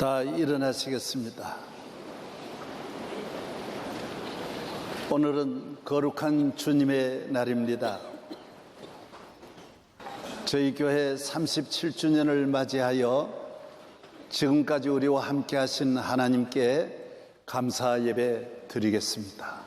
다 일어나시겠습니다. 오늘은 거룩한 주님의 날입니다. 저희 교회 37주년을 맞이하여 지금까지 우리와 함께 하신 하나님께 감사 예배 드리겠습니다.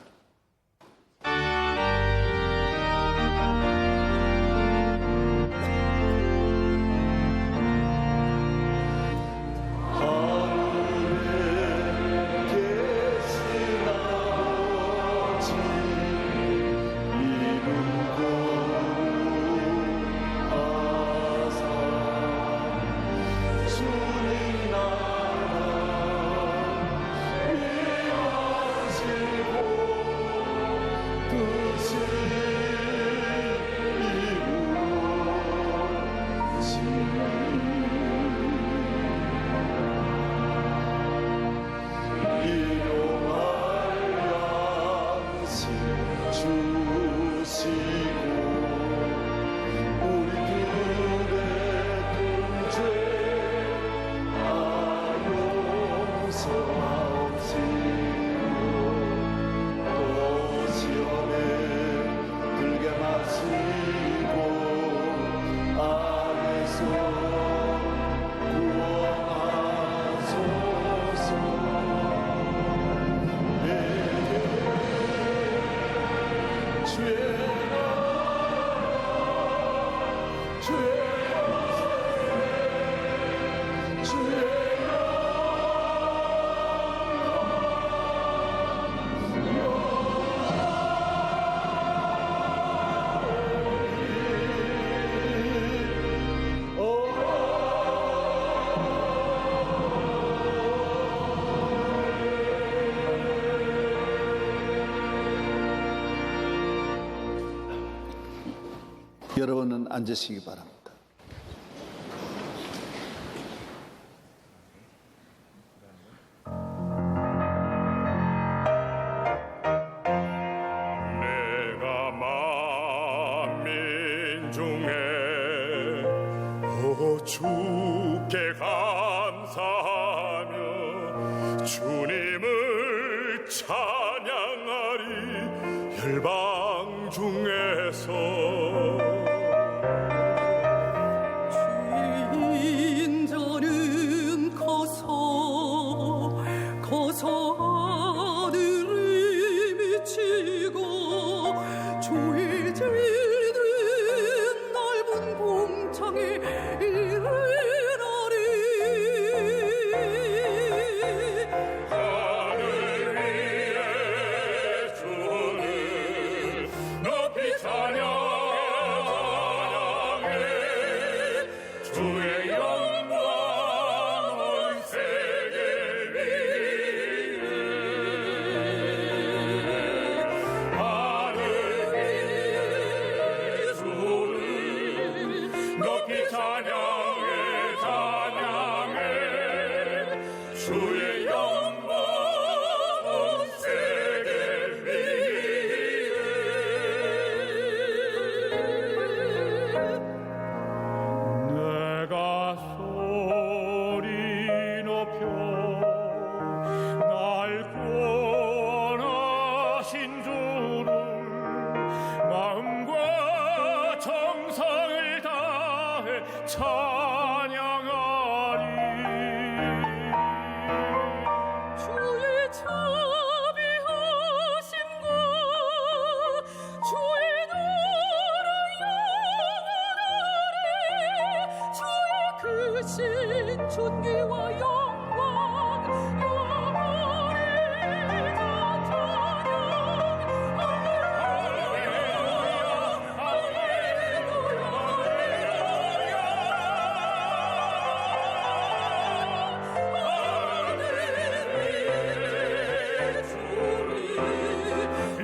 여러분은 앉으시기 바랍니다. 내가 만민 중에 주께 감사하며 주님을 찬양하리. 열방 중에서 하늘이 미치고 주의 들리는 넓은 공창에 이르나리. 하늘 위에 주를 높이 찬양해. 주의 영광 온 세계 위에. 하늘 위에 주를 높이 찬양해. 주의 영광 온 세계 위에. 내가 소리 높여 날 구원하신 주를 마음과 정성을 다해 찬양하리. 주의 자비하심과 주의 나라 영원하리. 주의 크신 존귀와 영광 영원히 다 찬양. 할렐루야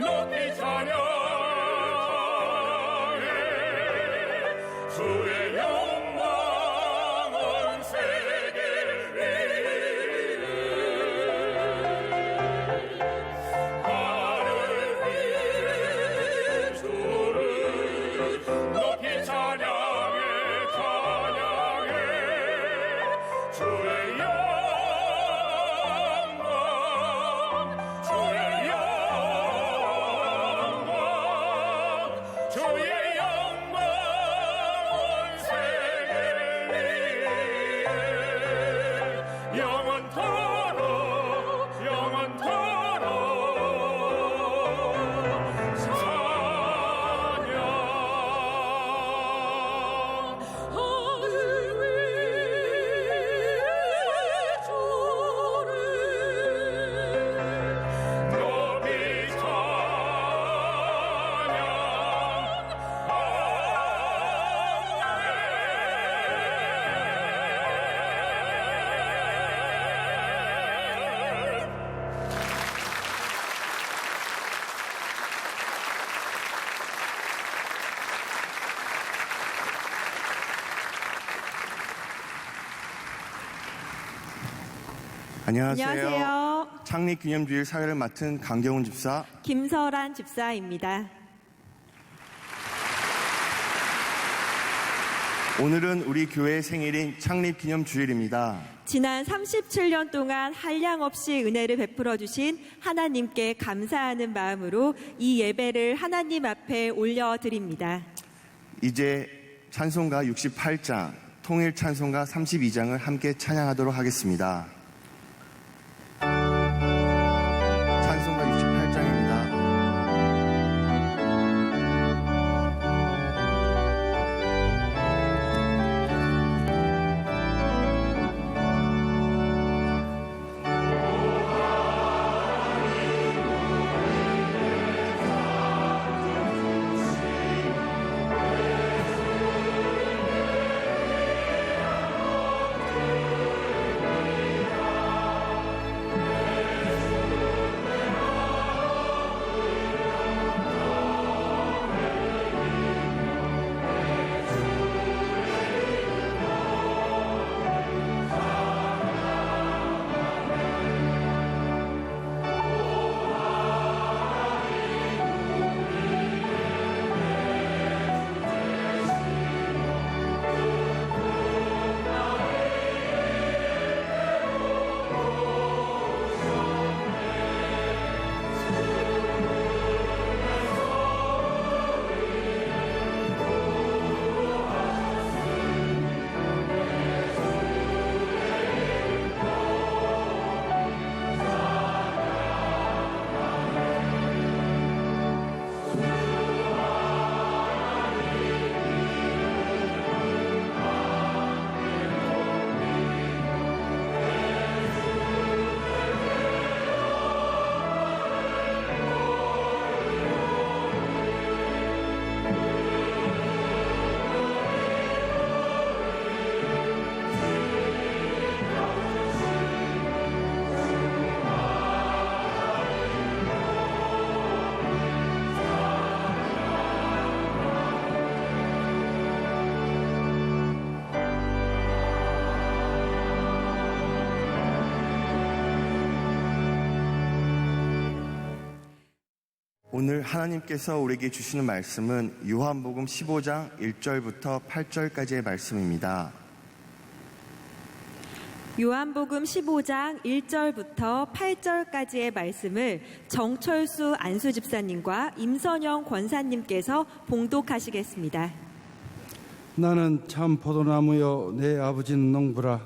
높이 찬양해. 주의 영광 온 세계 위에. 안녕하세요. 창립기념주일 사회를 맡은 강경훈 집사, 김설한 집사입니다. 오늘은 우리 교회의 생일인 창립기념주일입니다. 지난 37년 동안 한량없이 은혜를 베풀어 주신 하나님께 감사하는 마음으로 이 예배를 하나님 앞에 올려드립니다. 이제 찬송가 68장, 통일 찬송가 32장을 함께 찬양하도록 하겠습니다. 찬송가 68장입니다. 오늘 하나님께서 우리에게 주시는 말씀은 요한복음 15장 1절부터 8절까지의 말씀입니다. 요한복음 15장 1절부터 8절까지의 말씀을 정철수 안수집사님과 임선영 권사님께서 봉독하시겠습니다. 나는 참 포도나무요 내 아버지는 농부라.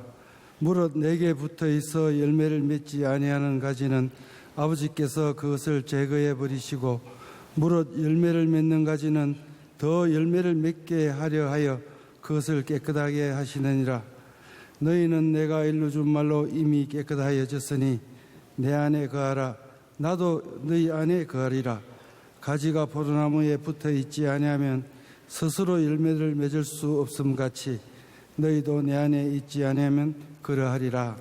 무릇 내게 붙어있어 열매를 맺지 아니하는 가지는 아버지께서 그것을 제거해 버리시고 무릇 열매를 맺는 가지는 더 열매를 맺게 하려 하여 그것을 깨끗하게 하시느니라. 너희는 내가 일러준 말로 이미 깨끗하여졌으니 내 안에 거하라. 나도 너희 안에 거하리라. 가지가 포도나무에 붙어있지 아니하면 스스로 열매를 맺을 수 없음 같이 너희도 내 안에 있지 아니하면 그러하리라.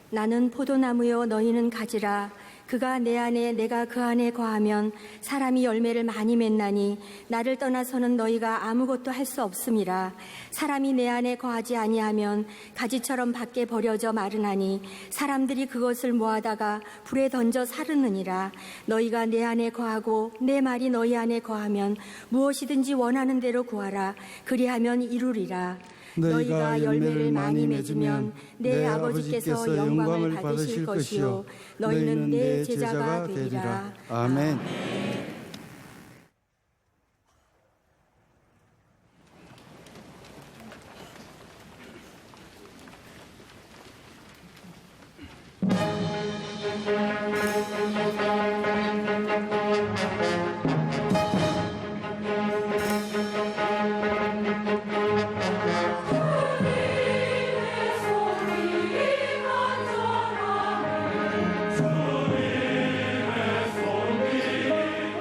나는 포도나무요 너희는 가지라. 그가 내 안에 내가 그 안에 거하면 사람이 열매를 많이 맺나니 나를 떠나서는 너희가 아무것도 할 수 없음이라. 사람이 내 안에 거하지 아니하면 가지처럼 밖에 버려져 마르나니 사람들이 그것을 모아다가 불에 던져 사르느니라. 너희가 내 안에 거하고 내 말이 너희 안에 거하면 무엇이든지 원하는 대로 구하라. 그리하면 이루리라. 너희가 열매를 많이 맺으면 내 아버지께서 영광을 받으실 것이요 너희는 내 제자가 되리라. 아멘. 주님의 손길이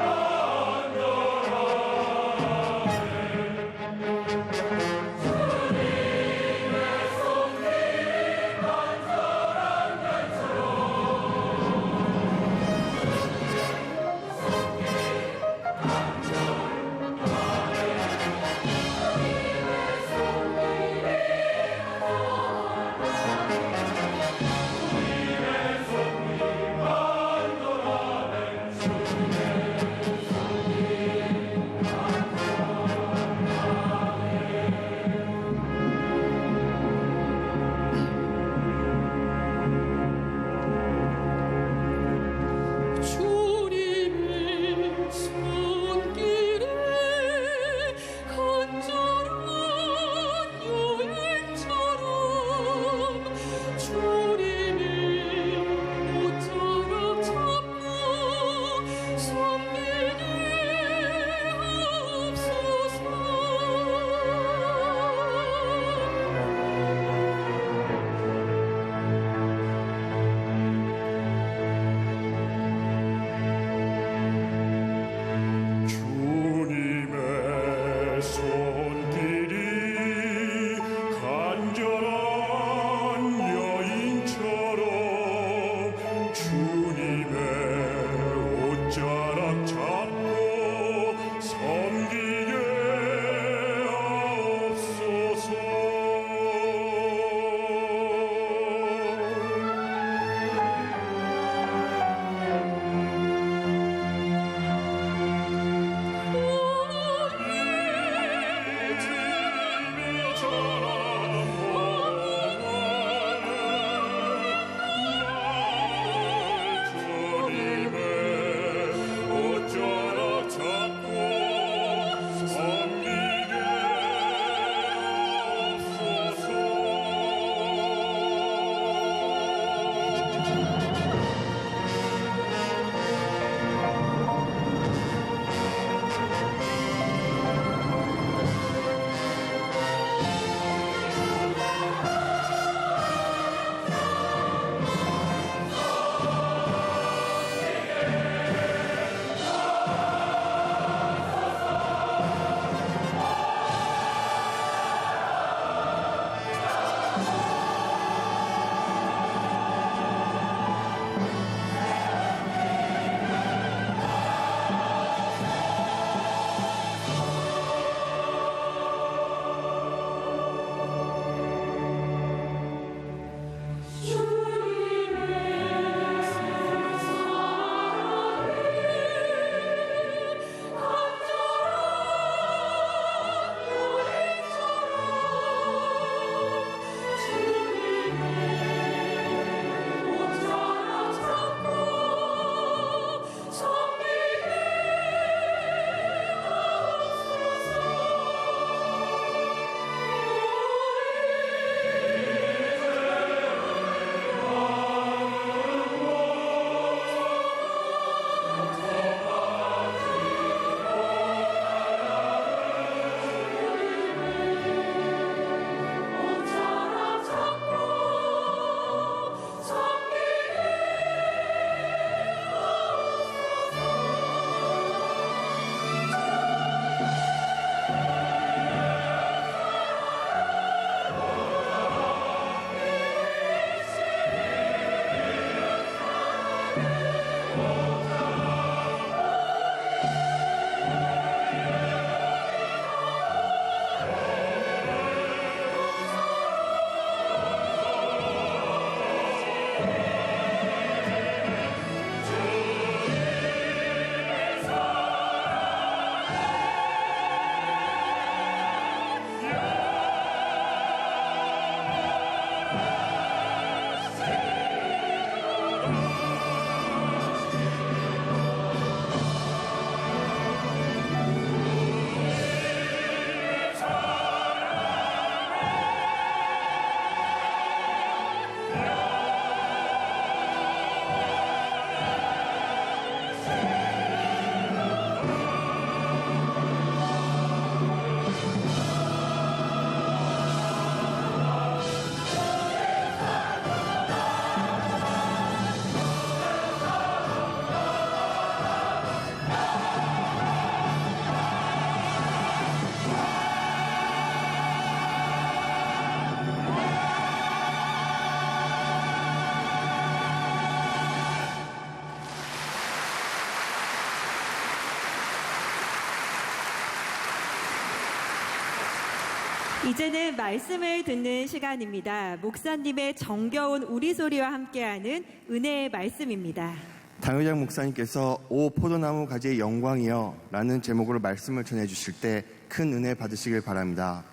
이제는 말씀을 듣는 시간입니다. 목사님의 정겨운 우리 소리와 함께하는 은혜의 말씀입니다. 당회장 목사님께서 오 포도나무 가지의 영광이여 라는 제목으로 말씀을 전해주실 때 큰 은혜 받으시길 바랍니다.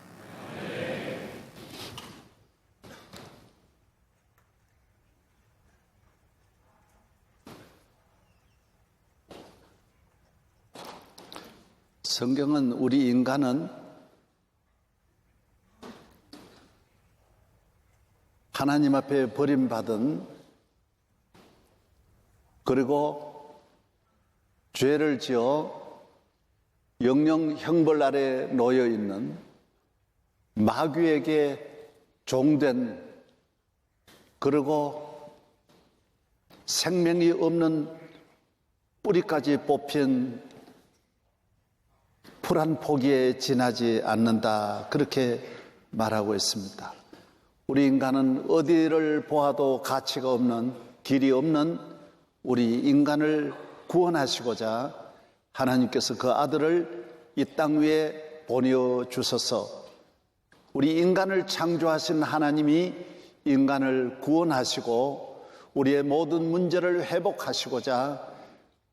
성경은 우리 인간은 하나님 앞에 버림받은, 그리고 죄를 지어 영영 형벌 아래 놓여 있는 마귀에게 종된, 그리고 생명이 없는 뿌리까지 뽑힌 풀 한 포기에 지나지 않는다, 그렇게 말하고 있습니다. 우리 인간은 어디를 보아도 가치가 없는, 길이 없는 우리 인간을 구원하시고자 하나님께서 그 아들을 이 땅 위에 보내주셔서 우리 인간을 창조하신 하나님이 인간을 구원하시고 우리의 모든 문제를 회복하시고자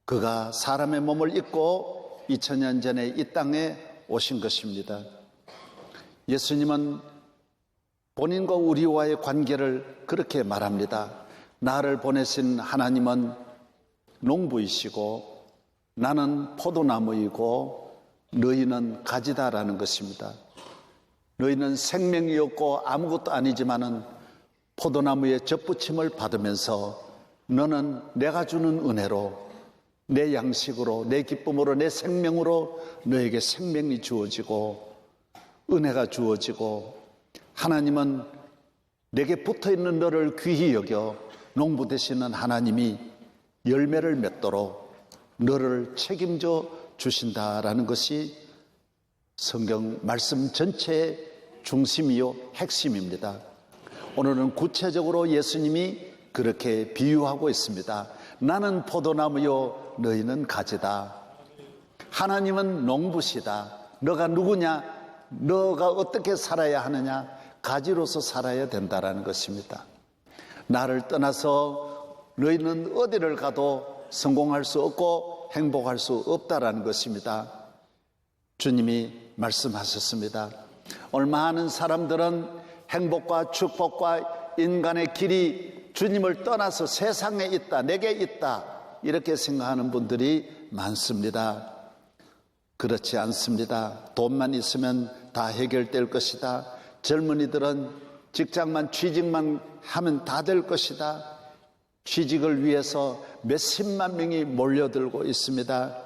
그가 사람의 몸을 입고 2000년 전에 이 땅에 오신 것입니다. 예수님은 본인과 우리와의 관계를 그렇게 말합니다. 나를 보내신 하나님은 농부이시고 나는 포도나무이고 너희는 가지다라는 것입니다. 너희는 생명이 없고 아무것도 아니지만은 포도나무의 접붙임을 받으면서 너는 내가 주는 은혜로, 내 양식으로, 내 기쁨으로, 내 생명으로 너에게 생명이 주어지고 은혜가 주어지고, 하나님은 내게 붙어있는 너를 귀히 여겨 농부 되시는 하나님이 열매를 맺도록 너를 책임져 주신다라는 것이 성경 말씀 전체의 중심이요 핵심입니다. 오늘은 구체적으로 예수님이 그렇게 비유하고 있습니다. 나는 포도나무요 너희는 가지다. 하나님은 농부시다. 너가 누구냐? 너가 어떻게 살아야 하느냐? 가지로서 살아야 된다라는 것입니다. 나를 떠나서 너희는 어디를 가도 성공할 수 없고 행복할 수 없다라는 것입니다. 주님이 말씀하셨습니다. 오늘 많은 사람들은 행복과 축복과 인간의 길이 주님을 떠나서 세상에 있다, 내게 있다, 이렇게 생각하는 분들이 많습니다. 그렇지 않습니다. 돈만 있으면 다 해결될 것이다. 젊은이들은 직장만, 취직만 하면 다 될 것이다. 취직을 위해서 몇십만 명이 몰려들고 있습니다.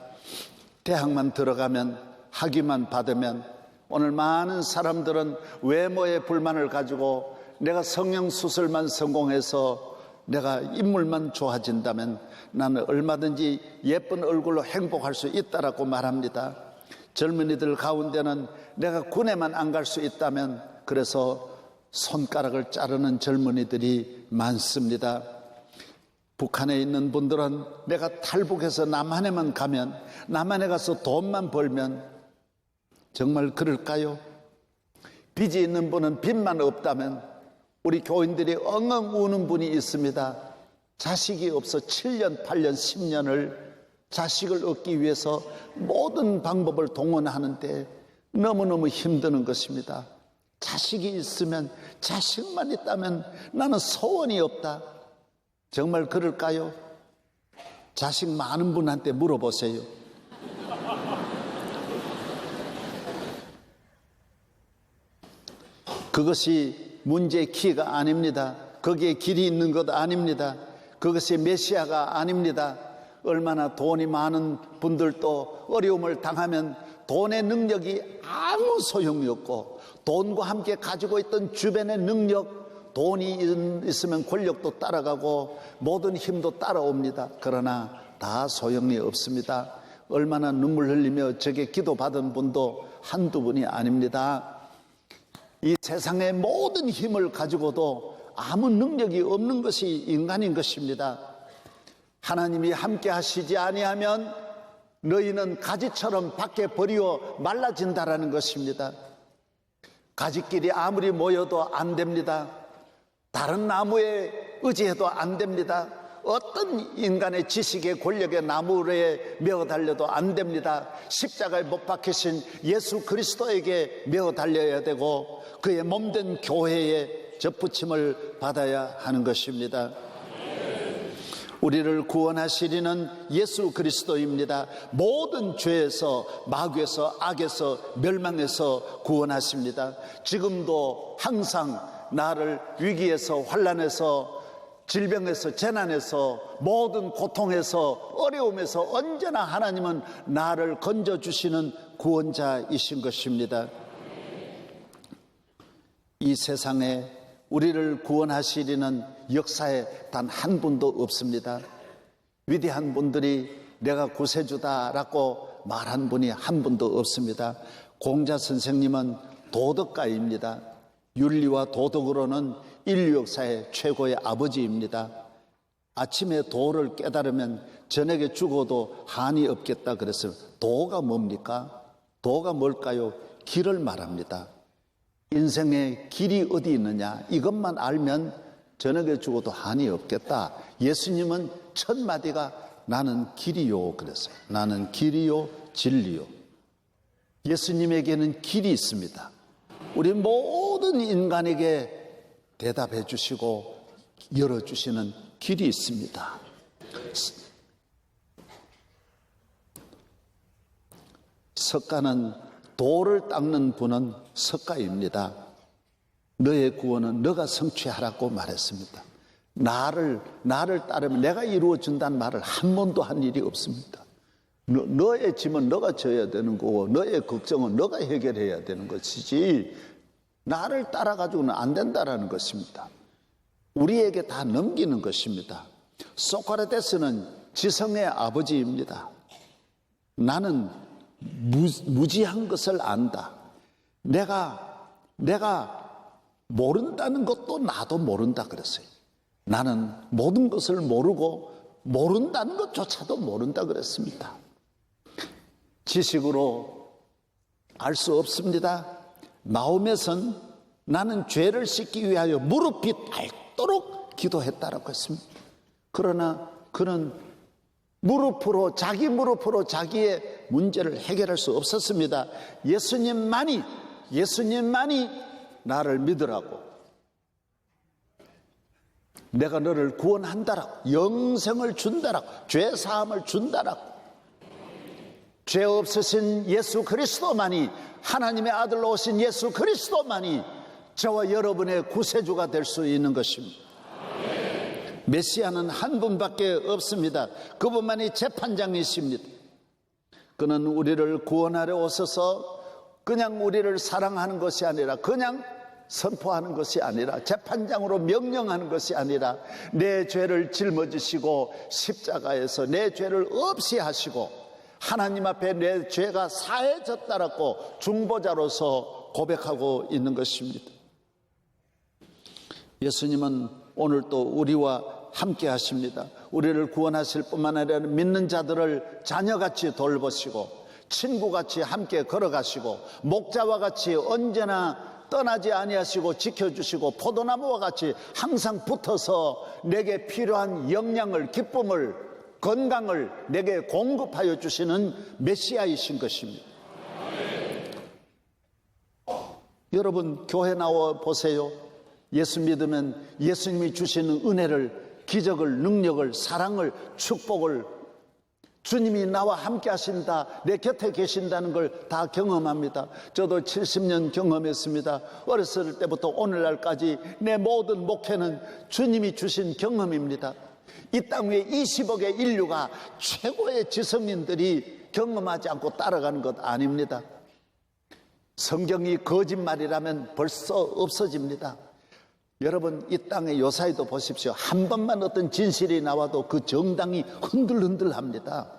대학만 들어가면, 학위만 받으면, 오늘 많은 사람들은 외모에 불만을 가지고 내가 성형수술만 성공해서 내가 인물만 좋아진다면 나는 얼마든지 예쁜 얼굴로 행복할 수 있다라고 말합니다. 젊은이들 가운데는 내가 군에만 안 갈 수 있다면 그래서 손가락을 자르는 젊은이들이 많습니다. 북한에 있는 분들은 내가 탈북해서 남한에만 가면, 남한에 가서 돈만 벌면 정말 그럴까요? 빚이 있는 분은 빚만 없다면, 우리 교인들이 엉엉 우는 분이 있습니다. 자식이 없어 7년, 8년, 10년을 자식을 얻기 위해서 모든 방법을 동원하는데 너무너무 힘드는 것입니다. 자식이 있으면, 자식만 있다면 나는 소원이 없다. 정말 그럴까요? 자식 많은 분한테 물어보세요. 그것이 문제의 키가 아닙니다. 거기에 길이 있는 것 아닙니다. 그것이 메시아가 아닙니다. 얼마나 돈이 많은 분들도 어려움을 당하면 돈의 능력이 아무 소용이 없고, 돈과 함께 가지고 있던 주변의 능력, 돈이 있으면 권력도 따라가고 모든 힘도 따라옵니다. 그러나 다 소용이 없습니다. 얼마나 눈물 흘리며 저게 기도받은 분도 한두 분이 아닙니다. 이 세상의 모든 힘을 가지고도 아무 능력이 없는 것이 인간인 것입니다. 하나님이 함께 하시지 아니하면 너희는 가지처럼 밖에 버리어 말라진다라는 것입니다. 가지끼리 아무리 모여도 안 됩니다. 다른 나무에 의지해도 안 됩니다. 어떤 인간의 지식의 권력의 나무에 메어 달려도 안 됩니다. 십자가에 못 박히신 예수 그리스도에게 메어 달려야 되고, 그의 몸된 교회에 접붙임을 받아야 하는 것입니다. 우리를 구원하시리는 예수 그리스도입니다. 모든 죄에서, 마귀에서, 악에서, 멸망에서 구원하십니다. 지금도 항상 나를 위기에서, 환난에서, 질병에서, 재난에서, 모든 고통에서, 어려움에서 언제나 하나님은 나를 건져주시는 구원자이신 것입니다. 이 세상에 우리를 구원하시리는 역사에 단 한 분도 없습니다. 위대한 분들이 내가 구세주다라고 말한 분이 한 분도 없습니다. 공자 선생님은 도덕가입니다. 윤리와 도덕으로는 인류 역사의 최고의 아버지입니다. 아침에 도를 깨달으면 저녁에 죽어도 한이 없겠다 그랬어요. 도가 뭡니까? 도가 뭘까요? 길을 말합니다. 인생의 길이 어디 있느냐, 이것만 알면 저녁에 죽어도 한이 없겠다. 예수님은 첫 마디가 나는 길이요 그랬어요. 나는 길이요 진리요. 예수님에게는 길이 있습니다. 우리 모든 인간에게 대답해 주시고 열어주시는 길이 있습니다. 석가는, 돌을 닦는 분은 석가입니다. 너의 구원은 너가 성취하라고 말했습니다. 나를 따르면 내가 이루어준다는 말을 한 번도 한 일이 없습니다. 너의 짐은 너가 져야 되는 거고, 너의 걱정은 너가 해결해야 되는 것이지, 나를 따라가지고는 안 된다라는 것입니다. 우리에게 다 넘기는 것입니다. 소크라테스는 지성의 아버지입니다. 나는 무지한 것을 안다. 내가 모른다는 것도 나도 모른다 그랬어요. 나는 모든 것을 모르고 모른다는 것조차도 모른다 그랬습니다. 지식으로 알 수 없습니다. 마음에선 나는 죄를 씻기 위하여 무릎이 닳도록 기도했다라고 했습니다. 그러나 그는 자기 무릎으로 자기의 문제를 해결할 수 없었습니다. 예수님만이 나를 믿으라고, 내가 너를 구원한다라고, 영생을 준다라고, 죄 사함을 준다라고, 죄 없으신 예수 그리스도만이, 하나님의 아들로 오신 예수 그리스도만이 저와 여러분의 구세주가 될 수 있는 것입니다. 메시아는 한 분밖에 없습니다. 그분만이 재판장이십니다. 그는 우리를 구원하려 오셔서 그냥 우리를 사랑하는 것이 아니라, 그냥 선포하는 것이 아니라, 재판장으로 명령하는 것이 아니라, 내 죄를 짊어지시고 십자가에서 내 죄를 없이 하시고 하나님 앞에 내 죄가 사해졌다라고 중보자로서 고백하고 있는 것입니다. 예수님은 오늘 또 우리와 함께 하십니다. 우리를 구원하실 뿐만 아니라 믿는 자들을 자녀같이 돌보시고 친구같이 함께 걸어가시고 목자와 같이 언제나 떠나지 아니하시고 지켜주시고 포도나무와 같이 항상 붙어서 내게 필요한 영양을, 기쁨을, 건강을 내게 공급하여 주시는 메시아이신 것입니다. 여러분, 교회 나와 보세요. 예수 믿으면 예수님이 주시는 은혜를, 기적을, 능력을, 사랑을, 축복을, 주님이 나와 함께 하신다, 내 곁에 계신다는 걸 다 경험합니다. 저도 70년 경험했습니다. 어렸을 때부터 오늘날까지 내 모든 목회는 주님이 주신 경험입니다. 이 땅 위에 20억의 인류가 최고의 지성인들이 경험하지 않고 따라가는 것 아닙니다. 성경이 거짓말이라면 벌써 없어집니다. 여러분, 이 땅의 요사이도 보십시오. 한 번만 어떤 진실이 나와도 그 정당이 흔들흔들합니다.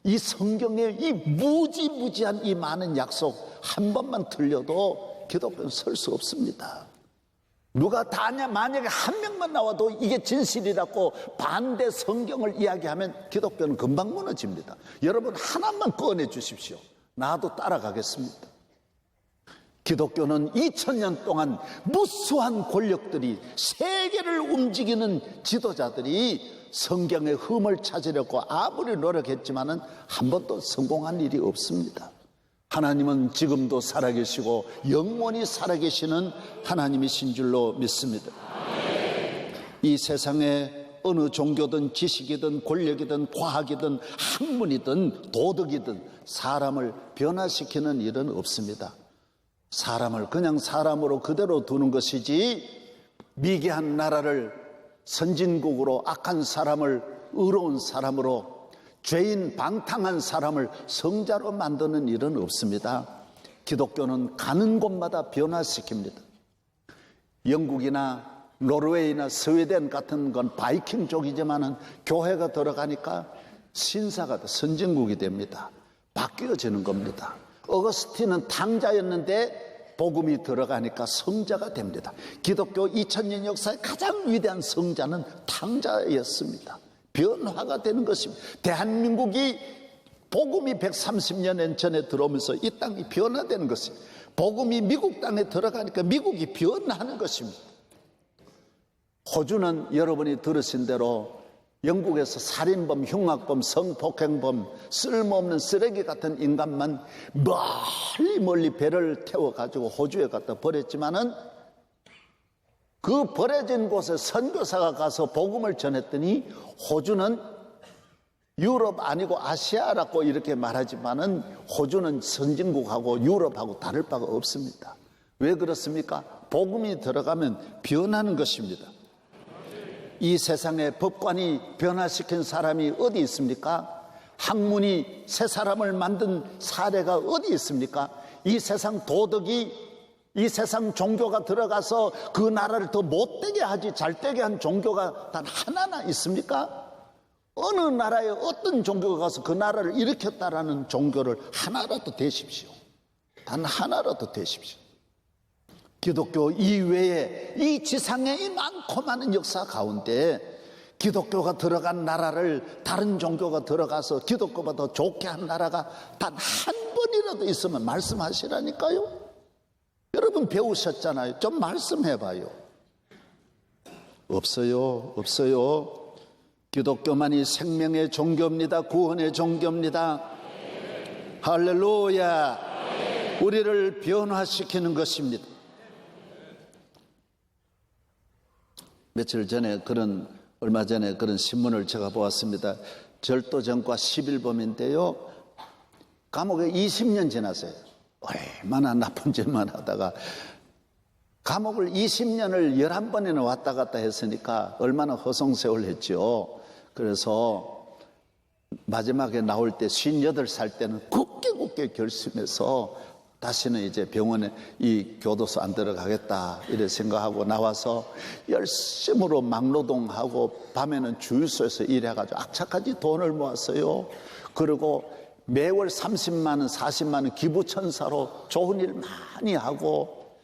이 성경의 이 무지무지한 이 많은 약속 한 번만 틀려도 기독교는 설 수 없습니다. 누가 다냐, 만약에 한 명만 나와도 이게 진실이라고 반대 성경을 이야기하면 기독교는 금방 무너집니다. 여러분, 하나만 꺼내 주십시오. 나도 따라가겠습니다. 기독교는 2000년 동안 무수한 권력들이, 세계를 움직이는 지도자들이 성경의 흠을 찾으려고 아무리 노력했지만은 한 번도 성공한 일이 없습니다. 하나님은 지금도 살아계시고 영원히 살아계시는 하나님이신 줄로 믿습니다. 이 세상에 어느 종교든 지식이든 권력이든 과학이든 학문이든 도덕이든 사람을 변화시키는 일은 없습니다. 사람을 그냥 사람으로 그대로 두는 것이지, 미개한 나라를 선진국으로, 악한 사람을 의로운 사람으로, 죄인 방탕한 사람을 성자로 만드는 일은 없습니다. 기독교는 가는 곳마다 변화시킵니다. 영국이나 노르웨이나 스웨덴 같은 건 바이킹족이지만은 교회가 들어가니까 신사가 선진국이 됩니다. 바뀌어지는 겁니다. 어거스틴은 탕자였는데 복음이 들어가니까 성자가 됩니다. 기독교 2000년 역사의 가장 위대한 성자는 탕자였습니다. 변화가 되는 것입니다. 대한민국이 복음이 130년 전에 들어오면서 이 땅이 변화되는 것입니다. 복음이 미국 땅에 들어가니까 미국이 변화하는 것입니다. 호주는 여러분이 들으신 대로 영국에서 살인범, 흉악범, 성폭행범, 쓸모없는 쓰레기 같은 인간만 멀리 배를 태워가지고 호주에 갖다 버렸지만은 그 버려진 곳에 선교사가 가서 복음을 전했더니 호주는 유럽 아니고 아시아라고 이렇게 말하지만은 호주는 선진국하고 유럽하고 다를 바가 없습니다. 왜 그렇습니까? 복음이 들어가면 변하는 것입니다. 이 세상에 법관이 변화시킨 사람이 어디 있습니까? 학문이 새 사람을 만든 사례가 어디 있습니까? 이 세상 도덕이, 이 세상 종교가 들어가서 그 나라를 더 못되게 하지 잘되게 한 종교가 단 하나나 있습니까? 어느 나라에 어떤 종교가 가서 그 나라를 일으켰다라는 종교를 하나라도 되십시오. 단 하나라도 되십시오. 기독교 이외에 이 지상에 이 많고 많은 역사 가운데 기독교가 들어간 나라를 다른 종교가 들어가서 기독교보다 더 좋게 한 나라가 단 한 번이라도 있으면 말씀하시라니까요. 여러분 배우셨잖아요. 좀 말씀해봐요. 없어요. 기독교만이 생명의 종교입니다. 구원의 종교입니다. 할렐루야. 우리를 변화시키는 것입니다. 며칠 전에 얼마 전에 그런 신문을 제가 보았습니다. 절도전과 11범인데요. 감옥에 20년 지났어요. 얼마나 나쁜 짓만 하다가 감옥을 20년을 11번이나 왔다 갔다 했으니까 얼마나 허송세월 했죠. 그래서 마지막에 나올 때 58살 때는 굳게 결심해서 다시는 이제 병원에 이 교도소 안 들어가겠다 이래 생각하고 나와서 열심으로 막노동하고 밤에는 주유소에서 일해가지고 악착같이 돈을 모았어요. 그리고 매월 30만 원, 40만 원 기부천사로 좋은 일 많이 하고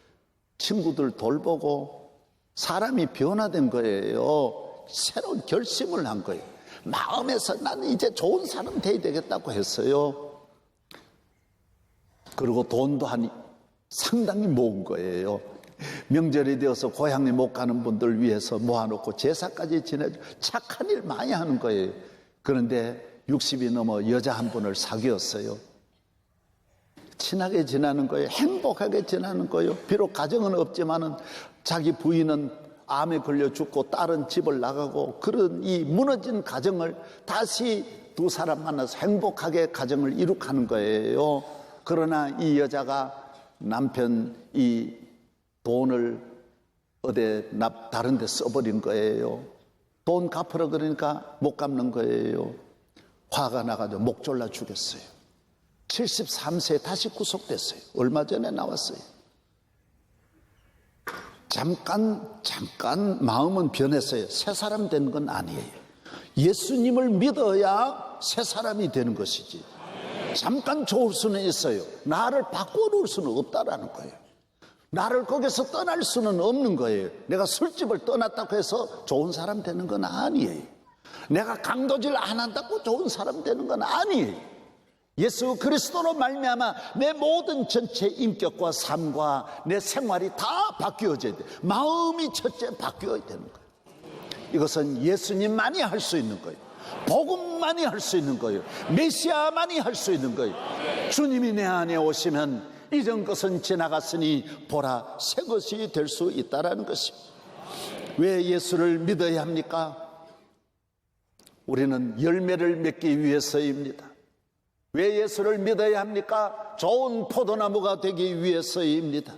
친구들 돌보고 사람이 변화된 거예요. 새로운 결심을 한 거예요. 마음에서 나는 이제 좋은 사람 돼야 되겠다고 했어요. 그리고 돈도 상당히 모은 거예요. 명절이 되어서 고향에 못 가는 분들 위해서 모아놓고 제사까지 지내주고 착한 일 많이 하는 거예요. 그런데 60이 넘어 여자 한 분을 사귀었어요. 친하게 지내는 거예요. 행복하게 지내는 거예요. 비록 가정은 없지만은 자기 부인은 암에 걸려 죽고 딸은 집을 나가고, 그런 이 무너진 가정을 다시 두 사람 만나서 행복하게 가정을 이룩하는 거예요. 그러나 이 여자가 남편 이 돈을 다른 데 써버린 거예요. 돈 갚으라 그러니까 못 갚는 거예요. 화가 나가지고 목 졸라 죽였어요. 73세에 다시 구속됐어요. 얼마 전에 나왔어요. 잠깐 마음은 변했어요. 새 사람 된 건 아니에요. 예수님을 믿어야 새 사람이 되는 것이지. 잠깐 좋을 수는 있어요. 나를 바꿔놓을 수는 없다라는 거예요. 나를 거기서 떠날 수는 없는 거예요. 내가 술집을 떠났다고 해서 좋은 사람 되는 건 아니에요. 내가 강도질 안 한다고 좋은 사람 되는 건 아니에요. 예수 그리스도로 말미암아 내 모든 전체 인격과 삶과 내 생활이 다 바뀌어져야 돼. 마음이 첫째 바뀌어야 되는 거예요. 이것은 예수님만이 할 수 있는 거예요. 복음만이 할 수 있는 거예요. 메시아만이 할 수 있는 거예요. 주님이 내 안에 오시면 이전 것은 지나갔으니 보라 새 것이 될 수 있다라는 것입니다. 왜 예수를 믿어야 합니까? 우리는 열매를 맺기 위해서입니다. 왜 예수를 믿어야 합니까? 좋은 포도나무가 되기 위해서입니다.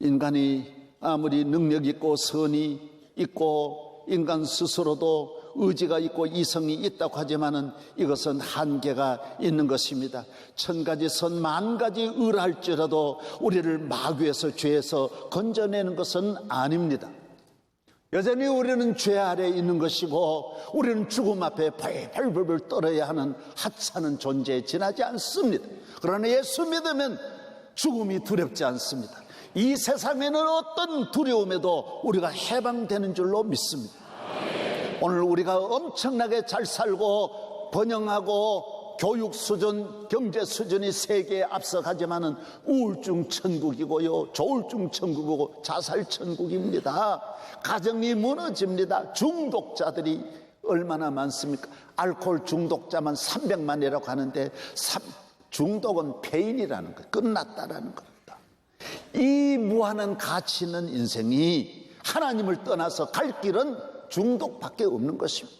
인간이 아무리 능력 있고 선이 있고 인간 스스로도 의지가 있고 이성이 있다고 하지만은 이것은 한계가 있는 것입니다. 1000가지 선 만가지 의할지라도 우리를 마귀에서 죄에서 건져내는 것은 아닙니다. 여전히 우리는 죄 아래에 있는 것이고 우리는 죽음 앞에 벌벌벌 떨어야 하는 하찮은 존재에 지나지 않습니다. 그러나 예수 믿으면 죽음이 두렵지 않습니다. 이 세상에는 어떤 두려움에도 우리가 해방되는 줄로 믿습니다. 오늘 우리가 엄청나게 잘 살고 번영하고 교육 수준, 경제 수준이 세계에 앞서가지만은 우울증 천국이고요, 조울증 천국이고 자살 천국입니다. 가정이 무너집니다. 중독자들이 얼마나 많습니까? 알코올 중독자만 300만이라고 하는데 중독은 폐인이라는 거예요. 끝났다라는 겁니다. 이 무한한 가치 있는 인생이 하나님을 떠나서 갈 길은 중독밖에 없는 것입니다.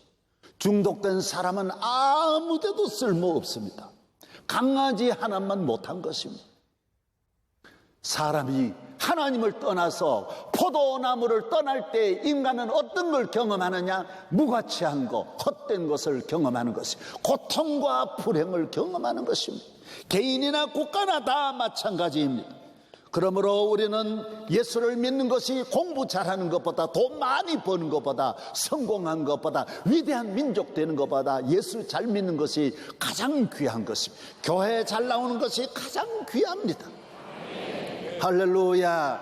중독된 사람은 아무데도 쓸모없습니다. 강아지 하나만 못한 것입니다. 사람이 하나님을 떠나서 포도나무를 떠날 때 인간은 어떤 걸 경험하느냐? 무가치한 것, 헛된 것을 경험하는 것입니다. 고통과 불행을 경험하는 것입니다. 개인이나 국가나 다 마찬가지입니다. 그러므로 우리는 예수를 믿는 것이 공부 잘하는 것보다, 돈 많이 버는 것보다, 성공한 것보다, 위대한 민족 되는 것보다 예수 잘 믿는 것이 가장 귀한 것입니다. 교회 잘 나오는 것이 가장 귀합니다. 할렐루야.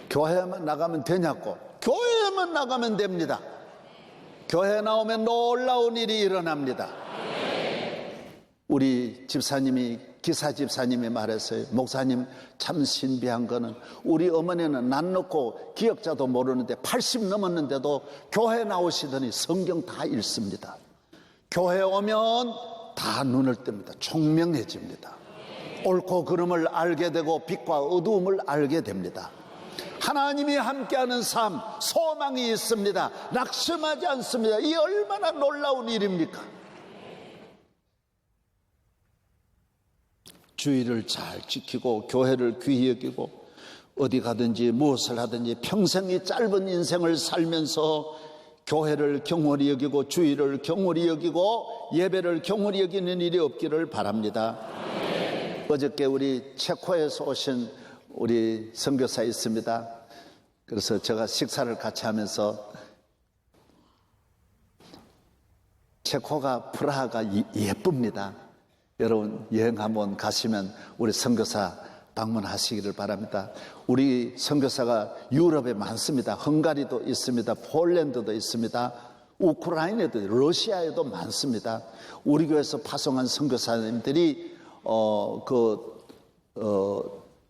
교회만 나가면 되냐고? 교회만 나가면 됩니다. 교회 나오면 놀라운 일이 일어납니다. 우리 집사님이, 기사 집사님이 말했어요. 목사님, 참 신비한 거는 우리 어머니는 난 놓고 기억자도 모르는데 80 넘었는데도 교회 나오시더니 성경 다 읽습니다. 교회 오면 다 눈을 뜹니다. 총명해집니다. 옳고 그름을 알게 되고 빛과 어두움을 알게 됩니다. 하나님이 함께하는 삶, 소망이 있습니다. 낙심하지 않습니다. 이 얼마나 놀라운 일입니까? 주의를 잘 지키고 교회를 귀히 여기고 어디 가든지 무엇을 하든지 평생이 짧은 인생을 살면서 교회를 경홀히 여기고 주의를 경홀히 여기고 예배를 경홀히 여기는 일이 없기를 바랍니다. 어저께 우리 체코에서 오신 우리 선교사 있습니다. 그래서 제가 식사를 같이 하면서 체코가 프라하가 예쁩니다. 여러분 여행 한번 가시면 우리 선교사 방문하시기를 바랍니다. 우리 선교사가 유럽에 많습니다. 헝가리도 있습니다. 폴란드도 있습니다. 우크라이나도 러시아에도 많습니다. 우리 교회에서 파송한 선교사님들이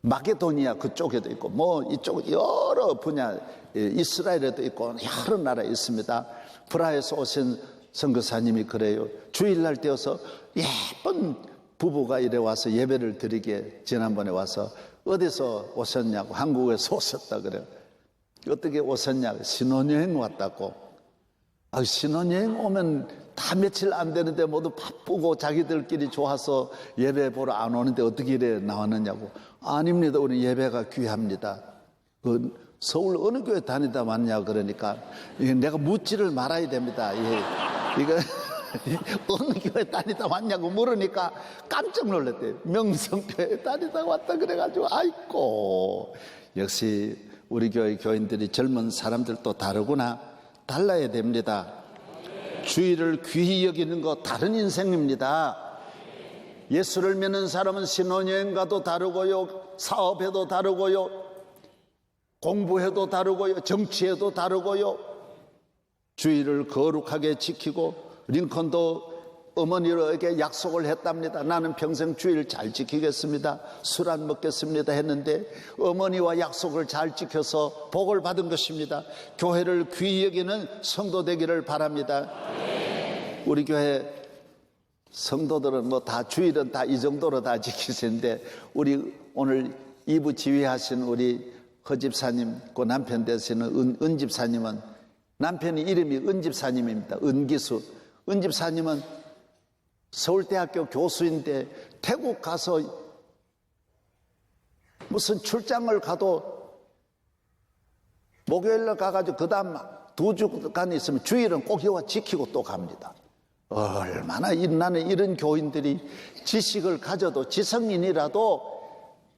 마게도니아 그쪽에도 있고 뭐 이쪽 여러 분야, 이스라엘에도 있고 여러 나라에 있습니다. 프라하에서 오신 선교사님이 그래요. 주일날 되어서 예쁜 부부가 이래 와서 예배를 드리게 지난번에 와서 어디서 오셨냐고, 한국에서 오셨다 그래요. 어떻게 오셨냐고, 신혼여행 왔다고. 신혼여행 오면 다 며칠 안 되는데 모두 바쁘고 자기들끼리 좋아서 예배 보러 안 오는데 어떻게 이래 나왔느냐고. 아닙니다. 우리 예배가 귀합니다. 서울 어느 교회 다니다 왔냐 그러니까 내가 묻지를 말아야 됩니다. 이거 어느 교회 다니다 왔냐고 물으니까 깜짝 놀랐대요. 명성교회 다니다 왔다 그래가지고 아이고, 역시 우리 교회 교인들이 젊은 사람들도 다르구나. 달라야 됩니다. 주의를 귀히 여기는 거 다른 인생입니다. 예수를 믿는 사람은 신혼여행 가도 다르고요, 사업해도 다르고요, 공부해도 다르고요, 정치해도 다르고요. 주의를 거룩하게 지키고, 링컨도 어머니에게 약속을 했답니다. 나는 평생 주의를 잘 지키겠습니다. 술 안 먹겠습니다 했는데 어머니와 약속을 잘 지켜서 복을 받은 것입니다. 교회를 귀히 여기는 성도 되기를 바랍니다. 우리 교회 성도들은 뭐 다 주일은 다 이 정도로 다 지키시는데, 우리 오늘 2부 지휘하신 우리 허 집사님, 그 남편 되시는 은 집사님은, 남편이 이름이 은 집사님입니다. 은기수. 은 집사님은 서울대학교 교수인데 태국 가서 무슨 출장을 가도 목요일날 가가지고 그 다음 2주간 있으면 주일은 꼭 여와 지키고 또 갑니다. 얼마나 나는 이런 교인들이 지식을 가져도, 지성인이라도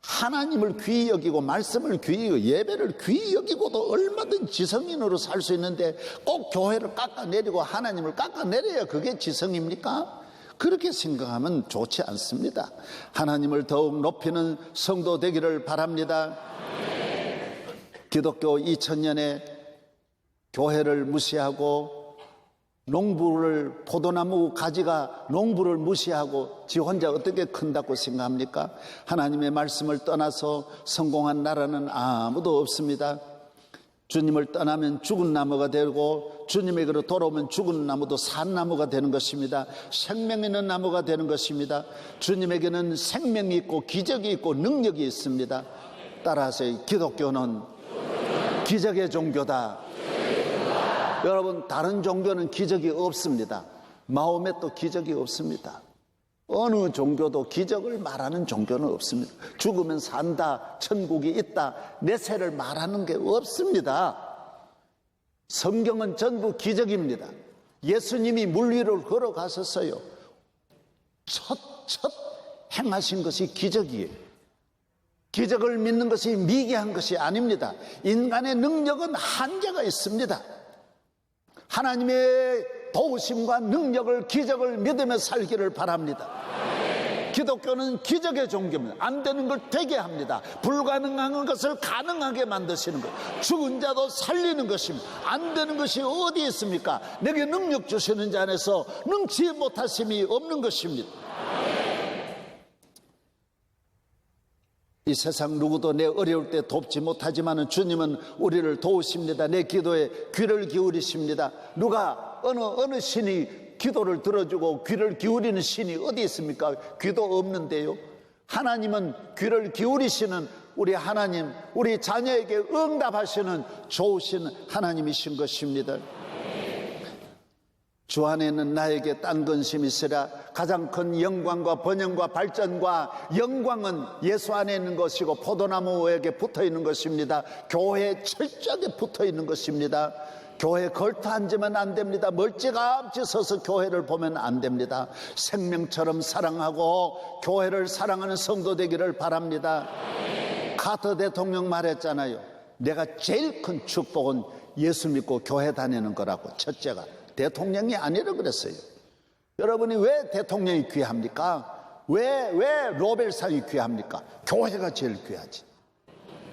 하나님을 귀히 여기고 말씀을 귀히 여기고 예배를 귀히 여기고도 얼마든 지성인으로 살 수 있는데 꼭 교회를 깎아내리고 하나님을 깎아내려야 그게 지성입니까? 그렇게 생각하면 좋지 않습니다. 하나님을 더욱 높이는 성도 되기를 바랍니다. 기독교 2000년에 교회를 무시하고 농부를, 포도나무 가지가 농부를 무시하고 지 혼자 어떻게 큰다고 생각합니까? 하나님의 말씀을 떠나서 성공한 나라는 아무도 없습니다. 주님을 떠나면 죽은 나무가 되고 주님에게로 돌아오면 죽은 나무도 산 나무가 되는 것입니다. 생명 있는 나무가 되는 것입니다. 주님에게는 생명이 있고 기적이 있고 능력이 있습니다. 따라서 기독교는 기적의 종교다. 여러분, 다른 종교는 기적이 없습니다. 마호멧도 기적이 없습니다. 어느 종교도 기적을 말하는 종교는 없습니다. 죽으면 산다, 천국이 있다, 내세를 말하는 게 없습니다. 성경은 전부 기적입니다. 예수님이 물 위를 걸어가셨어요. 첫 행하신 것이 기적이에요. 기적을 믿는 것이 미개한 것이 아닙니다. 인간의 능력은 한계가 있습니다. 하나님의 도우심과 능력을, 기적을 믿으며 살기를 바랍니다. 기독교는 기적의 종교입니다. 안 되는 걸 되게 합니다. 불가능한 것을 가능하게 만드시는 것, 죽은 자도 살리는 것입니다. 안 되는 것이 어디 있습니까? 내게 능력 주시는 자 안에서 능치 못하심이 없는 것입니다. 이 세상 누구도 내 어려울 때 돕지 못하지만 주님은 우리를 도우십니다. 내 기도에 귀를 기울이십니다. 누가 어느 신이 기도를 들어주고 귀를 기울이는 신이 어디 있습니까? 귀도 없는데요. 하나님은 귀를 기울이시는 우리 하나님, 우리 자녀에게 응답하시는 좋으신 하나님이신 것입니다. 주 안에는 나에게 딴 근심이 있으라. 가장 큰 영광과 번영과 발전과 영광은 예수 안에 있는 것이고 포도나무에게 붙어 있는 것입니다. 교회에 철저하게 붙어 있는 것입니다. 교회 걸터 앉으면 안 됩니다. 멀찌감치 서서 교회를 보면 안 됩니다. 생명처럼 사랑하고 교회를 사랑하는 성도 되기를 바랍니다. 카터 대통령 말했잖아요. 내가 제일 큰 축복은 예수 믿고 교회 다니는 거라고. 첫째가 대통령이 아니라 그랬어요. 여러분이 왜 대통령이 귀합니까? 왜 노벨상이 귀합니까? 교회가 제일 귀하지.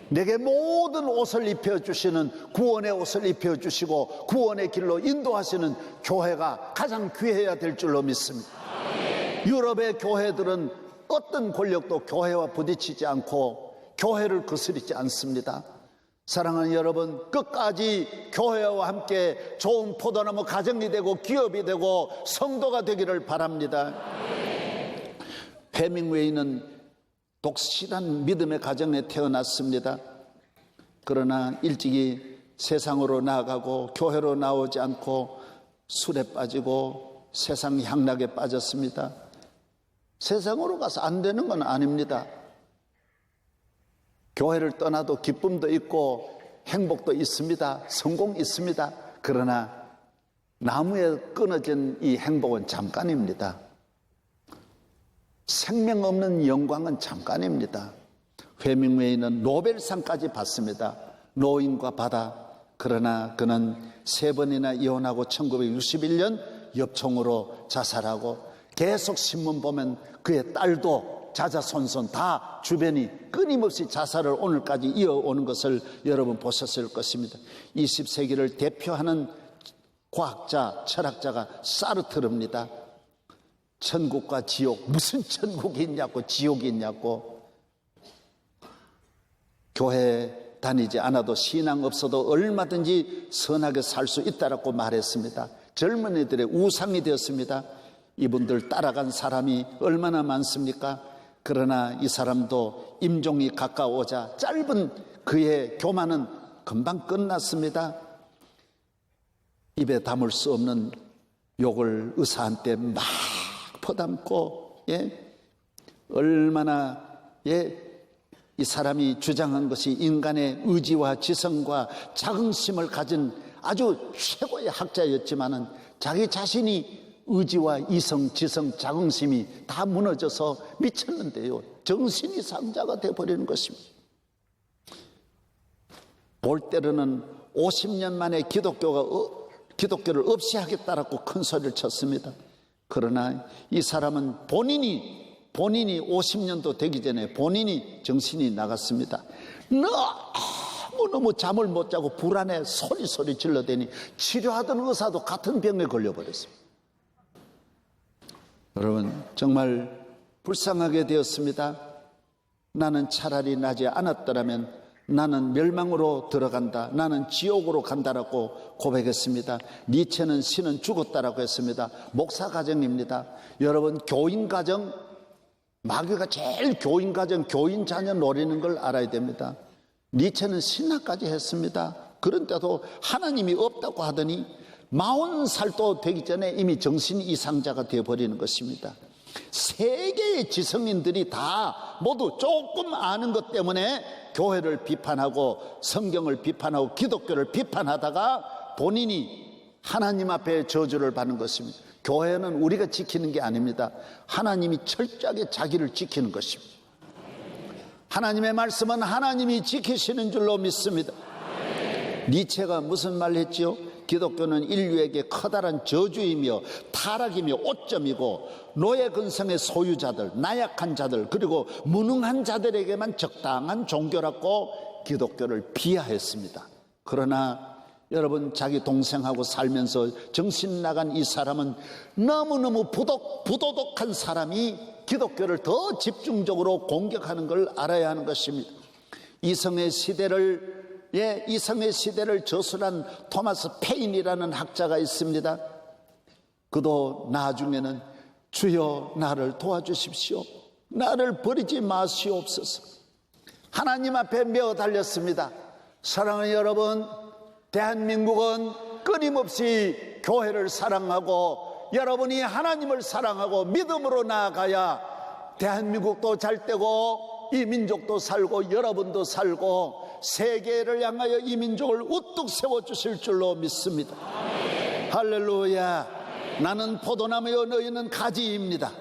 내게 모든 옷을 입혀주시는 구원의 옷을 입혀주시고 구원의 길로 인도하시는 교회가 가장 귀해야 될 줄로 믿습니다. 유럽의 교회들은 어떤 권력도 교회와 부딪히지 않고 교회를 거스르지 않습니다. 사랑하는 여러분, 끝까지 교회와 함께 좋은 포도나무 가정이 되고 기업이 되고 성도가 되기를 바랍니다. 해밍웨이는 독실한 믿음의 가정에 태어났습니다. 그러나 일찍이 세상으로 나아가고 교회로 나오지 않고 술에 빠지고 세상 향락에 빠졌습니다. 세상으로 가서 안 되는 건 아닙니다. 교회를 떠나도 기쁨도 있고 행복도 있습니다. 성공 있습니다. 그러나 나무에 끊어진 이 행복은 잠깐입니다. 생명 없는 영광은 잠깐입니다. 해밍웨이는 노벨상까지 받습니다. 노인과 바다. 그러나 그는 3번이나 이혼하고 1961년 엽총으로 자살하고 계속 신문 보면 그의 딸도 자자손손 다 주변이 끊임없이 자살을 오늘까지 이어오는 것을 여러분 보셨을 것입니다. 20세기를 대표하는 과학자, 철학자가 사르트르입니다. 천국과 지옥, 무슨 천국이 있냐고 지옥이 있냐고. 교회 다니지 않아도 신앙 없어도 얼마든지 선하게 살 수 있다라고 말했습니다. 젊은이들의 우상이 되었습니다. 이분들 따라간 사람이 얼마나 많습니까? 그러나 이 사람도 임종이 가까워오자 짧은 그의 교만은 금방 끝났습니다. 입에 담을 수 없는 욕을 의사한테 막 퍼담고, 얼마나, 이 사람이 주장한 것이 인간의 의지와 지성과 자긍심을 가진 아주 최고의 학자였지만은 자기 자신이 의지와 이성, 지성, 자긍심이 다 무너져서 미쳤는데요. 정신이 상자가 되어버리는 것입니다. 볼테르는 50년 만에 기독교를 없이 하겠다라고 큰 소리를 쳤습니다. 그러나 이 사람은 본인이 50년도 되기 전에 본인이 정신이 나갔습니다. 너무 잠을 못 자고 불안해 소리 질러대니 치료하던 의사도 같은 병에 걸려버렸습니다. 여러분, 정말 불쌍하게 되었습니다. 나는 차라리 나지 않았더라면 나는 멸망으로 들어간다, 나는 지옥으로 간다라고 고백했습니다. 니체는 신은 죽었다라고 했습니다. 목사 가정입니다. 여러분, 교인 가정, 마귀가 제일 교인 가정, 교인 자녀 노리는 걸 알아야 됩니다. 니체는 신학까지 했습니다. 그런데도 하나님이 없다고 하더니 40살도 되기 전에 이미 정신 이상자가 되어버리는 것입니다. 세계의 지성인들이 다 모두 조금 아는 것 때문에 교회를 비판하고 성경을 비판하고 기독교를 비판하다가 본인이 하나님 앞에 저주를 받는 것입니다. 교회는 우리가 지키는 게 아닙니다. 하나님이 철저하게 자기를 지키는 것입니다. 하나님의 말씀은 하나님이 지키시는 줄로 믿습니다. 니체가 무슨 말을 했지요? 기독교는 인류에게 커다란 저주이며 타락이며 오점이고 노예 근성의 소유자들, 나약한 자들, 그리고 무능한 자들에게만 적당한 종교라고 기독교를 비하했습니다. 그러나 여러분, 자기 동생하고 살면서 정신 나간 이 사람은 너무너무 부도덕한 사람이 기독교를 더 집중적으로 공격하는 걸 알아야 하는 것입니다. 이성의 시대를 저술한 토마스 페인이라는 학자가 있습니다. 그도 나중에는 주여 나를 도와주십시오, 나를 버리지 마시옵소서, 하나님 앞에 메어 달렸습니다. 사랑하는 여러분, 대한민국은 끊임없이 교회를 사랑하고 여러분이 하나님을 사랑하고 믿음으로 나아가야 대한민국도 잘 되고 이 민족도 살고 여러분도 살고 세계를 향하여 이 민족을 우뚝 세워주실 줄로 믿습니다. 할렐루야. 나는 포도나무요 너희는 가지입니다.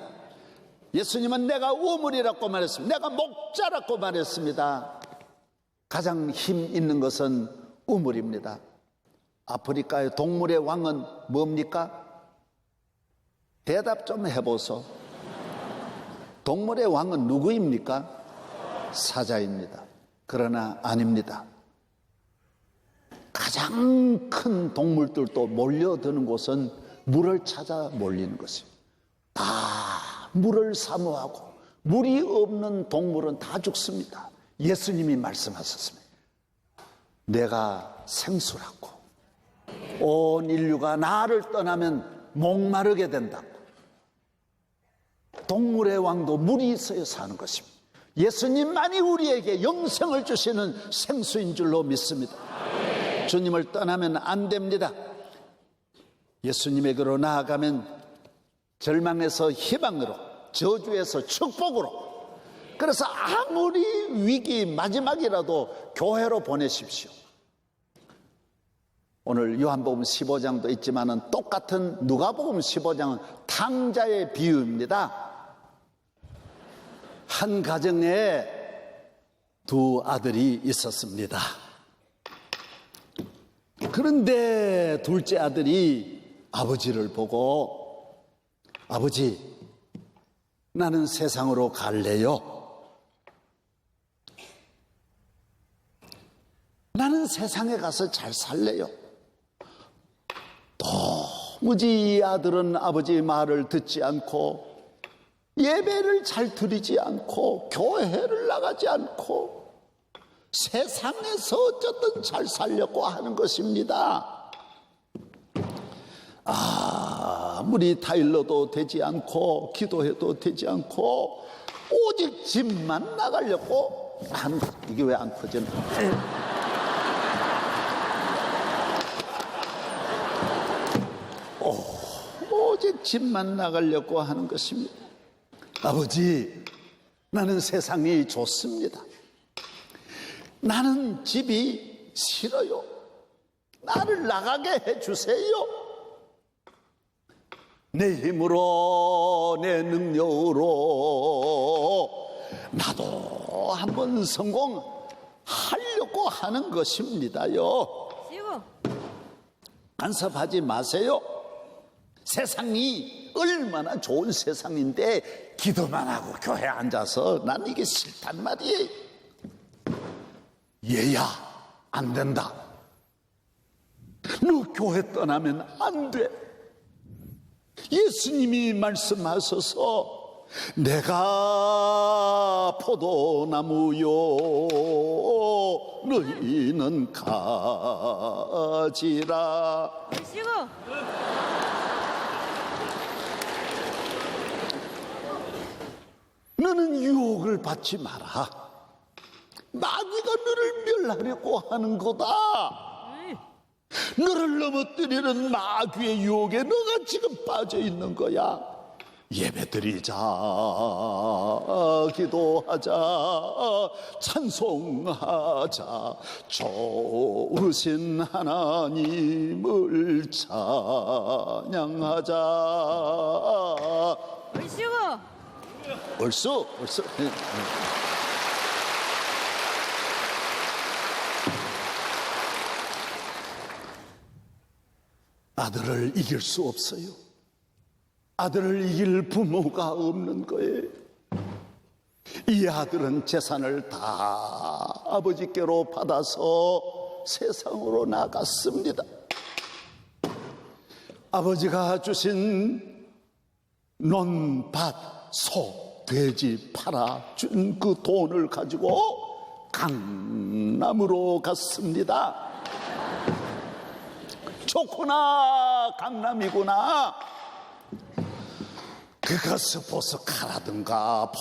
예수님은 내가 우물이라고 말했습니다. 내가 목자라고 말했습니다. 가장 힘 있는 것은 우물입니다. 아프리카의 동물의 왕은 뭡니까? 대답 좀 해보소. 동물의 왕은 누구입니까? 사자입니다. 그러나 아닙니다. 가장 큰 동물들도 몰려드는 곳은 물을 찾아 몰리는 것입니다. 다 물을 사모하고 물이 없는 동물은 다 죽습니다. 예수님이 말씀하셨습니다. 내가 생수라고. 온 인류가 나를 떠나면 목마르게 된다고. 동물의 왕도 물이 있어야 사는 것입니다. 예수님만이 우리에게 영생을 주시는 생수인 줄로 믿습니다. 주님을 떠나면 안 됩니다. 예수님에게로 나아가면 절망에서 희망으로, 저주에서 축복으로. 그래서 아무리 위기 마지막이라도 교회로 보내십시오. 오늘 요한복음 15장도 있지만은 똑같은 누가복음 15장은 탕자의 비유입니다. 한 가정에 두 아들이 있었습니다. 그런데 둘째 아들이 아버지를 보고, 아버지, 나는 세상으로 갈래요. 나는 세상에 가서 잘 살래요. 도무지 이 아들은 아버지의 말을 듣지 않고 예배를 잘 드리지 않고 교회를 나가지 않고 세상에서 어쨌든 잘 살려고 하는 것입니다. 아무리 타일러도 되지 않고 기도해도 되지 않고 오직 집만 나가려고 하는 것. 이게 왜 안 커지나? 오직 집만 나가려고 하는 것입니다. 아버지, 나는 세상이 좋습니다. 나는 집이 싫어요. 나를 나가게 해주세요. 내 힘으로, 내 능력으로 나도 한번 성공하려고 하는 것입니다요. 간섭하지 마세요. 세상이 얼마나 좋은 세상인데 기도만 하고 교회에 앉아서 난 이게 싫단 말이에요. 얘야, 안 된다. 너 교회 떠나면 안 돼. 예수님이 말씀하셔서 내가 포도나무요 너희는 가지라. 너는 유혹을 받지 마라. 마귀가 너를 멸하려고 하는 거다. 너를 넘어뜨리는 마귀의 유혹에 너가 지금 빠져 있는 거야. 예배드리자, 기도하자, 찬송하자, 좋으신 하나님을 찬양하자. 얼쑤. 아들을 이길 수 없어요. 아들을 이길 부모가 없는 거예요. 이 아들은 재산을 다 아버지께로 받아서 세상으로 나갔습니다. 아버지가 주신 논밭, 소, 돼지 팔아준 그 돈을 가지고 강남으로 갔습니다. 좋구나, 강남이구나. 그것을 보스카라든가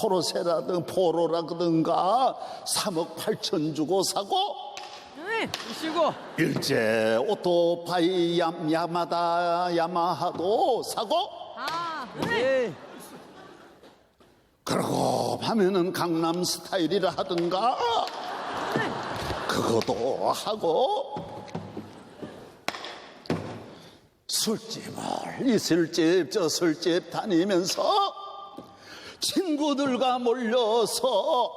포로라든가 3억 8천 주고 사고, 일제 오토바이 야마하도 사고, 그러고 하면은 강남 스타일이라 하든가 그것도 하고, 술집을 이 술집 저 술집 다니면서 친구들과 몰려서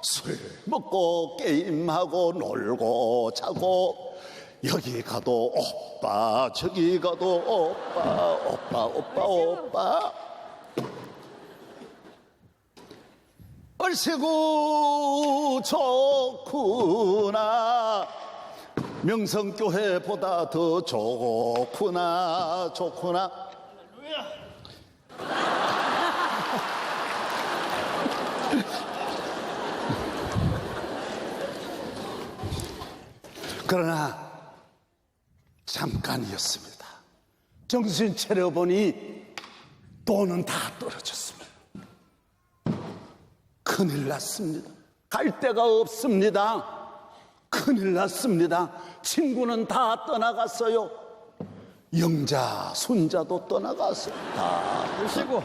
술 먹고 게임하고 놀고 자고, 여기 가도 오빠 저기 가도 오빠. 날새고 좋구나. 명성교회보다 더 좋구나. 그러나 잠깐이었습니다. 정신 차려보니 돈은 다 떨어졌습니다. 큰일 났습니다. 갈 데가 없습니다. 큰일 났습니다. 친구는 다 떠나갔어요. 영자, 손자도 떠나갔어요. 다 보시고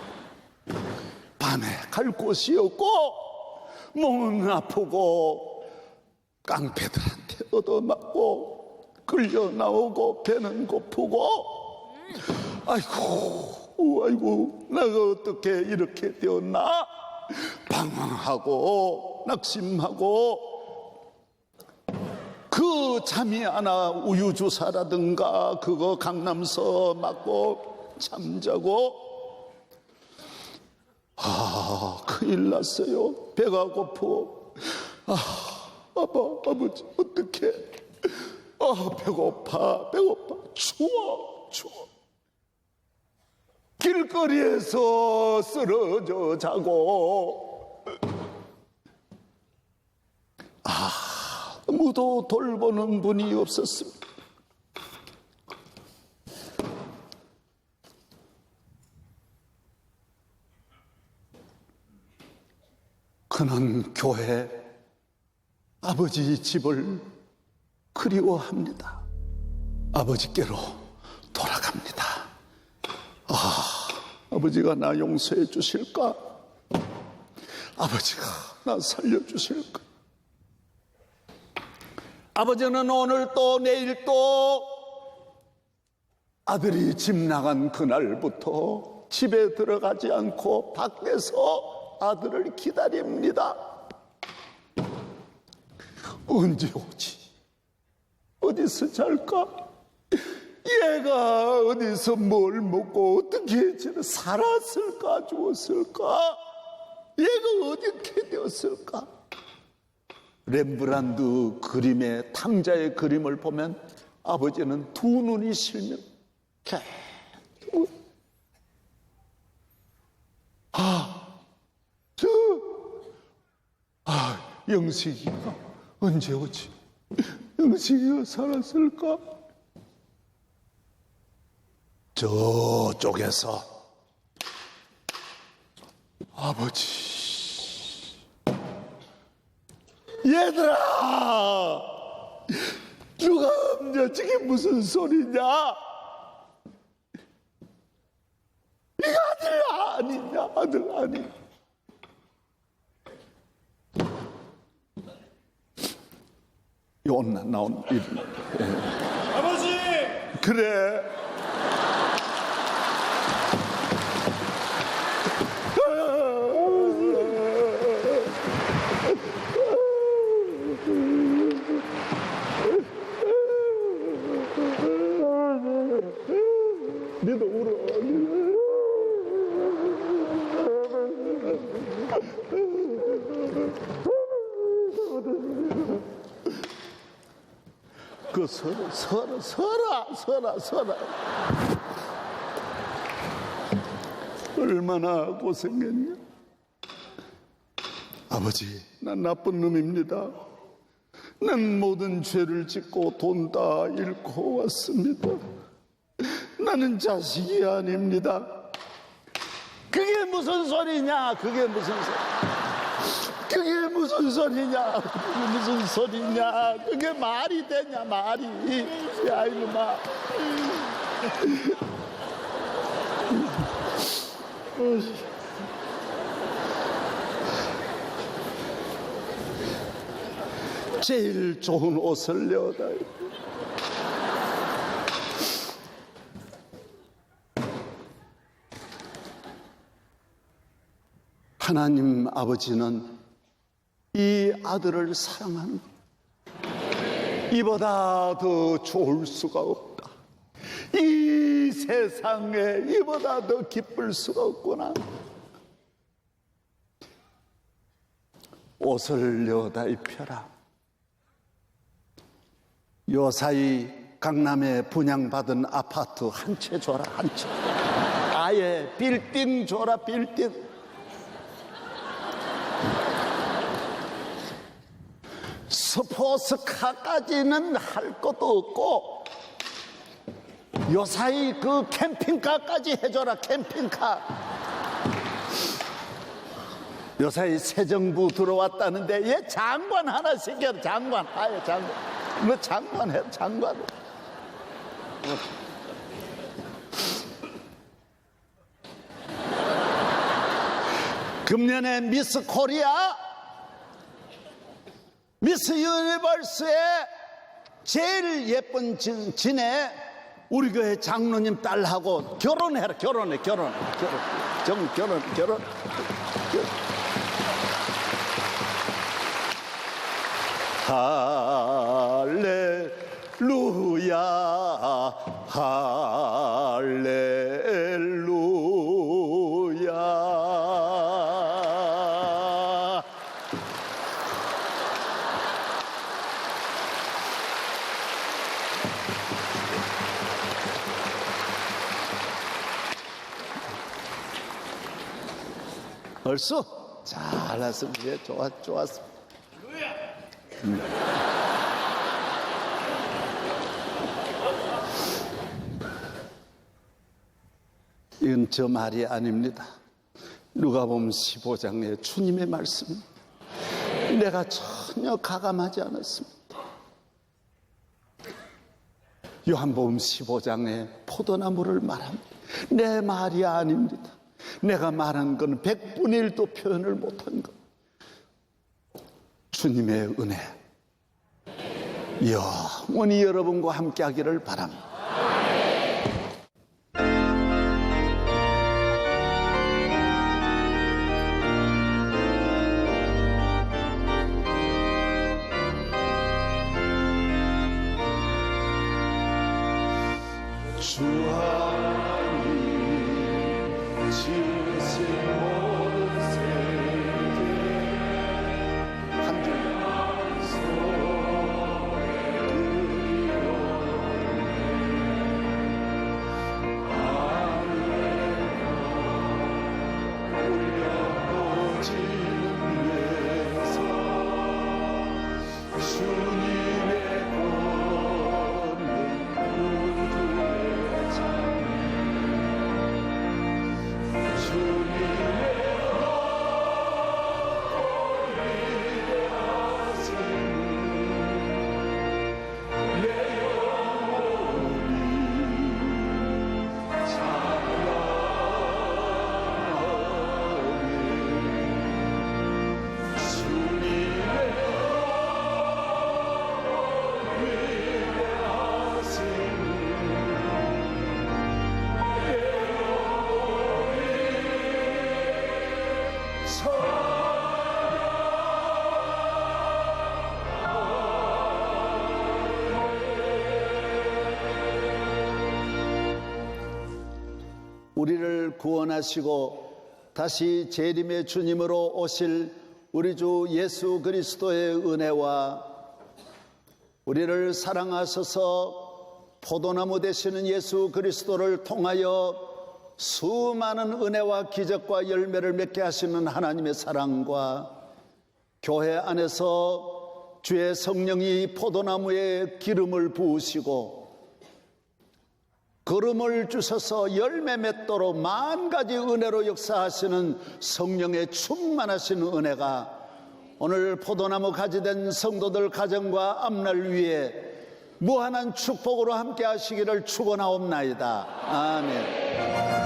밤에 갈 곳이 없고 몸은 아프고 깡패들한테 얻어맞고 끌려 나오고 배는 고프고 아이고 내가 어떻게 이렇게 되었나 방황하고 낙심하고 그 잠이 하나 우유주사라든가 그거 강남서 맞고 잠자고 큰일 났어요. 배가 고프고 아버지 어떡해. 배고파 추워 길거리에서 쓰러져 자고 아무도 돌보는 분이 없었습니다. 그는 교회 아버지 집을 그리워합니다. 아버지께로 돌아갑니다. 아버지가 나 용서해 주실까? 아버지가 나 살려주실까? 아버지는 오늘 또 내일 또 아들이 집 나간 그날부터 집에 들어가지 않고 밖에서 아들을 기다립니다. 언제 오지? 어디서 잘까? 얘가 어디서 뭘 먹고 어떻게 살았을까? 죽었을까? 얘가 어떻게 되었을까? 렘브란트 그림의 탕자의 그림을 보면 아버지는 두 눈이 실명 계속 영식이가 언제 오지? 영식이가 살았을까? 저쪽에서 아버지 얘들아 누가 없냐? 저게 무슨 소리냐? 이거 아들 아니냐? 아들 아니냐? 나온 이름. 아버지! 그래. 니도 울어. 그 서라. 얼마나 고생했냐? 아버지, 난 나쁜 놈입니다. 난 모든 죄를 짓고 돈 다 잃고 왔습니다. 나는 자식이 아닙니다. 그게 무슨 소리냐? 그게 무슨 소리냐? 그게 말이 되냐? 말이. 야 이놈아. 제일 좋은 옷을 내어다. 하나님 아버지는 이 아들을 사랑하는 이보다 더 좋을 수가 없다. 이 세상에 이보다 더 기쁠 수가 없구나. 옷을 여다 입혀라. 요사이 강남에 분양받은 아파트 한 채 줘라, 한 채. 아예 빌딩 줘라, 빌딩. 스포츠카까지는 할 것도 없고 요사이 그 캠핑카까지 해줘라, 캠핑카. 요사이 새 정부 들어왔다는데 얘 장관 하나 시켜, 장관. 아예 장관. 뭐 장관 해, 장관. 금년에 미스 코리아, 미스 유니버스의 제일 예쁜 진에 우리 교회 장로님 딸하고 결혼해라. 결혼. 할렐루야, 할렐루야. 벌써 잘했습니다. 예, 좋았습니다. 이건 저 말이 아닙니다. 누가복음 15장의 주님의 말씀입니다. 내가 전혀 가감하지 않았습니다. 요한복음 15장에 포도나무를 말합니다. 내 말이 아닙니다. 내가 말한 건 100분의 1도 표현을 못한 것. 주님의 은혜 영원히 여러분과 함께 하기를 바랍니다. 주 하나님 지으신 모든 세계 한 줄 우리를 구원하시고 다시 재림의 주님으로 오실 우리 주 예수 그리스도의 은혜와 우리를 사랑하셔서 포도나무 되시는 예수 그리스도를 통하여 수많은 은혜와 기적과 열매를 맺게 하시는 하나님의 사랑과 교회 안에서 주의 성령이 포도나무에 기름을 부으시고 걸음을 주셔서 열매 맺도록 만 가지 은혜로 역사하시는 성령의 충만하신 은혜가 오늘 포도나무 가지된 성도들 가정과 앞날 위에 무한한 축복으로 함께 하시기를 축원하옵나이다. 아멘.